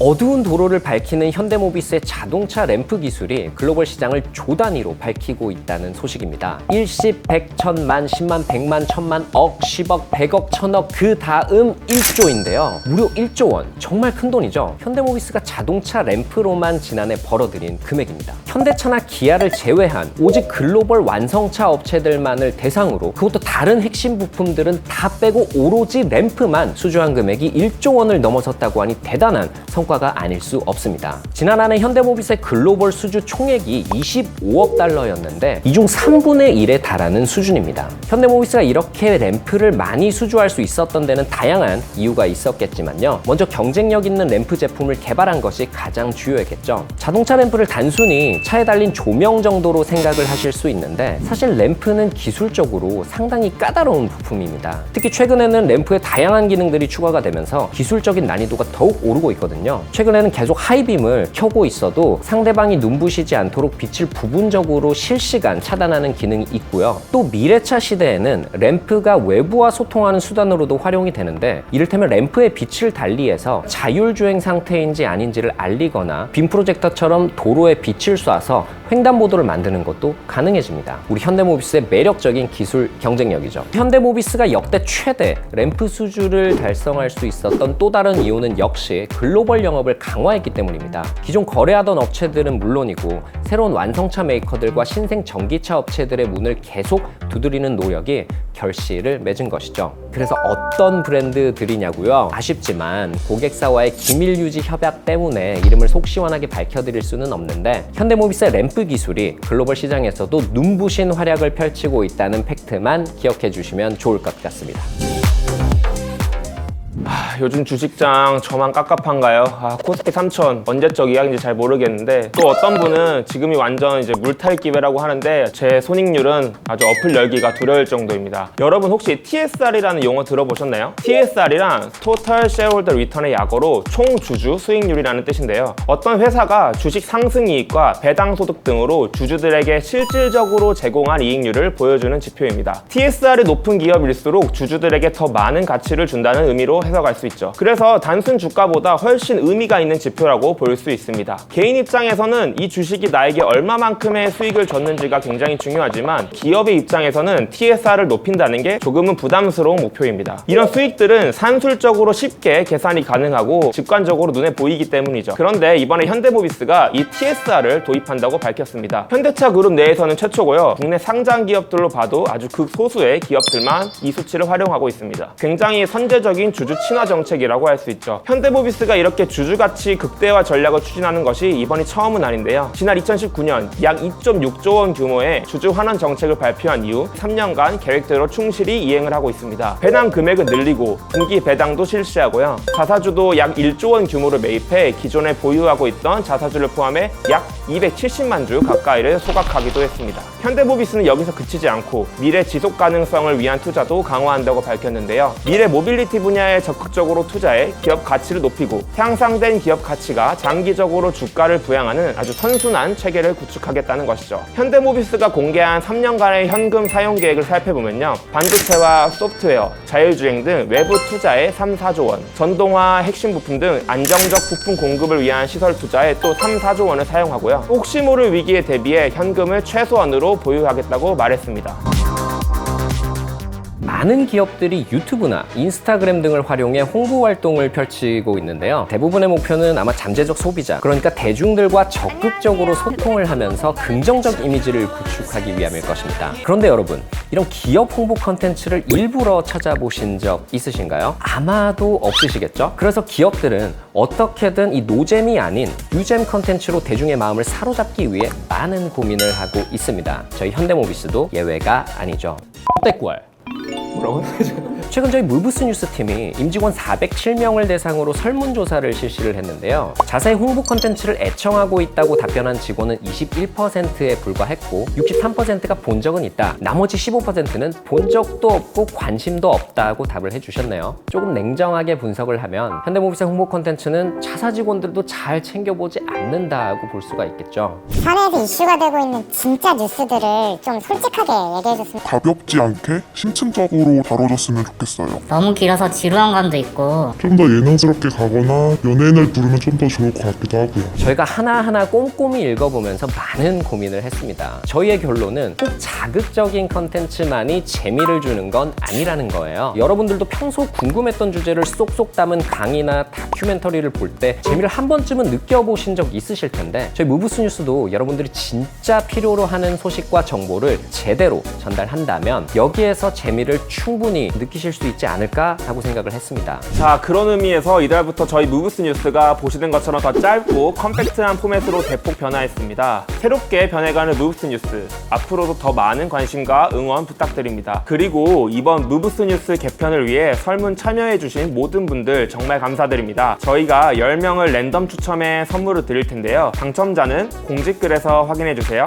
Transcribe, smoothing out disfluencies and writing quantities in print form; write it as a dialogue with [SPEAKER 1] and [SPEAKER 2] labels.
[SPEAKER 1] 어두운 도로를 밝히는 현대모비스의 자동차 램프 기술이 글로벌 시장을 조 단위로 밝히고 있다는 소식입니다. 일십, 백, 천만, 십만, 백만, 천만, 억, 10억, 100억, 1000억, 그 다음 1조인데요. 무려 1조 원. 정말 큰 돈이죠. 현대모비스가 자동차 램프로만 지난해 벌어들인 금액입니다. 현대차나 기아를 제외한 오직 글로벌 완성차 업체들만을 대상으로, 그것도 다른 핵심 부품들은 다 빼고 오로지 램프만 수주한 금액이 1조 원을 넘어섰다고 하니 대단한 성과가 아닐 수 없습니다. 지난 한 해 현대모비스의 글로벌 수주 총액이 25억 달러였는데 이 중 3분의 1에 달하는 수준입니다. 현대모비스가 이렇게 램프를 많이 수주할 수 있었던 데는 다양한 이유가 있었겠지만요. 먼저 경쟁력 있는 램프 제품을 개발한 것이 가장 주요했겠죠. 자동차 램프를 단순히 차에 달린 조명 정도로 생각을 하실 수 있는데 사실 램프는 기술적으로 상당히 까다로운 부품입니다. 특히 최근에는 램프에 다양한 기능들이 추가가 되면서 기술적인 난이도가 더욱 오르고 있거든요. 최근에는 계속 하이빔을 켜고 있어도 상대방이 눈부시지 않도록 빛을 부분적으로 실시간 차단하는 기능이 있고요. 또 미래차 시대에는 램프가 외부와 소통하는 수단으로도 활용이 되는데, 이를테면 램프의 빛을 달리해서 자율주행 상태인지 아닌지를 알리거나 빔 프로젝터처럼 도로에 빛을 쏴서 횡단보도를 만드는 것도 가능해집니다. 우리 현대모비스의 매력적인 기술 경쟁력이죠. 현대모비스가 역대 최대 램프 수주를 달성할 수 있었던 또 다른 이유는 역시 글로벌 영업을 강화했기 때문입니다. 기존 거래하던 업체들은 물론이고 새로운 완성차 메이커들과 신생 전기차 업체들의 문을 계속 두드리는 노력이 결실을 맺은 것이죠. 그래서 어떤 브랜드들이냐고요? 아쉽지만 고객사와의 기밀 유지 협약 때문에 이름을 속 시원하게 밝혀드릴 수는 없는데, 현대모비스의 램프 기술이 글로벌 시장에서도 눈부신 활약을 펼치고 있다는 팩트만 기억해 주시면 좋을 것 같습니다.
[SPEAKER 2] 요즘 주식장 저만 깝깝한가요? 코스피 3000 언제적 이야기인지 잘 모르겠는데, 또 어떤 분은 지금이 완전 이제 물탈 기회라고 하는데 제 손익률은 아주 어플 열기가 두려울 정도입니다. 여러분 혹시 TSR이라는 용어 들어보셨나요? TSR이란 Total Shareholder Return의 약어로 총 주주 수익률이라는 뜻인데요. 어떤 회사가 주식 상승 이익과 배당 소득 등으로 주주들에게 실질적으로 제공한 이익률을 보여주는 지표입니다. TSR이 높은 기업일수록 주주들에게 더 많은 가치를 준다는 의미로 해석할 수 있죠. 그래서 단순 주가보다 훨씬 의미가 있는 지표라고 볼 수 있습니다. 개인 입장에서는 이 주식이 나에게 얼마만큼의 수익을 줬는지가 굉장히 중요하지만, 기업의 입장에서는 TSR을 높인다는 게 조금은 부담스러운 목표입니다. 이런 수익들은 산술적으로 쉽게 계산이 가능하고 직관적으로 눈에 보이기 때문이죠. 그런데 이번에 현대모비스가 이 TSR을 도입한다고 밝혔습니다. 현대차 그룹 내에서는 최초고요. 국내 상장 기업들로 봐도 아주 극소수의 기업들만 이 수치를 활용하고 있습니다. 굉장히 선제적인 주주 친화 정책이라고 할 수 있죠. 현대모비스가 이렇게 주주가치 극대화 전략을 추진하는 것이 이번이 처음은 아닌데요. 지난 2019년 약 2.6조 원 규모의 주주 환원 정책을 발표한 이후 3년간 계획대로 충실히 이행을 하고 있습니다. 배당 금액은 늘리고 분기 배당도 실시하고요. 자사주도 약 1조 원 규모로 매입해 기존에 보유하고 있던 자사주를 포함해 약 270만 주 가까이를 소각하기도 했습니다. 현대모비스는 여기서 그치지 않고 미래 지속 가능성을 위한 투자도 강화한다고 밝혔는데요. 미래 모빌리티 분야에 적극적으로 투자해 기업 가치를 높이고 향상된 기업 가치가 장기적으로 주가를 부양하는 아주 선순환 체계를 구축하겠다는 것이죠. 현대모비스가 공개한 3년간의 현금 사용 계획을 살펴보면요. 반도체와 소프트웨어, 자율주행 등 외부 투자에 3, 4조 원, 전동화 핵심 부품 등 안정적 부품 공급을 위한 시설 투자에 또 3, 4조 원을 사용하고요. 혹시 모를 위기에 대비해 현금을 최소한으로 보유하겠다고 말했습니다.
[SPEAKER 1] 많은 기업들이 유튜브나 인스타그램 등을 활용해 홍보 활동을 펼치고 있는데요. 대부분의 목표는 아마 잠재적 소비자, 그러니까 대중들과 적극적으로 소통을 하면서 긍정적 이미지를 구축하기 위함일 것입니다. 그런데 여러분, 이런 기업 홍보 컨텐츠를 일부러 찾아보신 적 있으신가요? 아마도 없으시겠죠? 그래서 기업들은 어떻게든 이 노잼이 아닌 유잼 컨텐츠로 대중의 마음을 사로잡기 위해 많은 고민을 하고 있습니다. 저희 현대모비스도 예외가 아니죠. 롯데구알.
[SPEAKER 2] 뭐라고요?
[SPEAKER 1] 최근 저희 물부스 뉴스팀이 임직원 407명을 대상으로 설문조사를 실시를 했는데요. 자사의 홍보 콘텐츠를 애청하고 있다고 답변한 직원은 21%에 불과했고 63%가 본 적은 있다. 나머지 15%는 본 적도 없고 관심도 없다고 답을 해주셨네요. 조금 냉정하게 분석을 하면 현대모비스의 홍보 콘텐츠는 자사 직원들도 잘 챙겨보지 않는다고 볼 수가 있겠죠.
[SPEAKER 3] 사내에서 이슈가 되고 있는 진짜 뉴스들을 좀 솔직하게 얘기해줬으면
[SPEAKER 4] 가볍지 않게 심층적으로 다뤄줬으면 좋겠습니다. 좋겠어요.
[SPEAKER 5] 너무 길어서 지루한 감도 있고
[SPEAKER 4] 좀 더 예능스럽게 가거나 연예인을 부르면 좀 더 좋을 것 같기도 하고요.
[SPEAKER 1] 저희가 하나하나 꼼꼼히 읽어보면서 많은 고민을 했습니다. 저희의 결론은 꼭 자극적인 컨텐츠만이 재미를 주는 건 아니라는 거예요. 여러분들도 평소 궁금했던 주제를 쏙쏙 담은 강의나 다큐멘터리를 볼 때 재미를 한 번쯤은 느껴보신 적 있으실 텐데 저희 무브스 뉴스도 여러분들이 진짜 필요로 하는 소식과 정보를 제대로 전달한다면 여기에서 재미를 충분히 느끼실 수 있지 않을까라고 생각을 했습니다.
[SPEAKER 2] 자, 그런 의미에서 이달부터 저희 무브스 뉴스가 보시는 것처럼 더 짧고 컴팩트한 포맷으로 대폭 변화했습니다. 새롭게 변해가는 무브스 뉴스, 앞으로도 더 많은 관심과 응원 부탁드립니다. 그리고 이번 무브스 뉴스 개편을 위해 설문 참여해주신 모든 분들 정말 감사드립니다. 저희가 10명을 랜덤 추첨해 선물을 드릴 텐데요. 당첨자는 공지글에서 확인해주세요.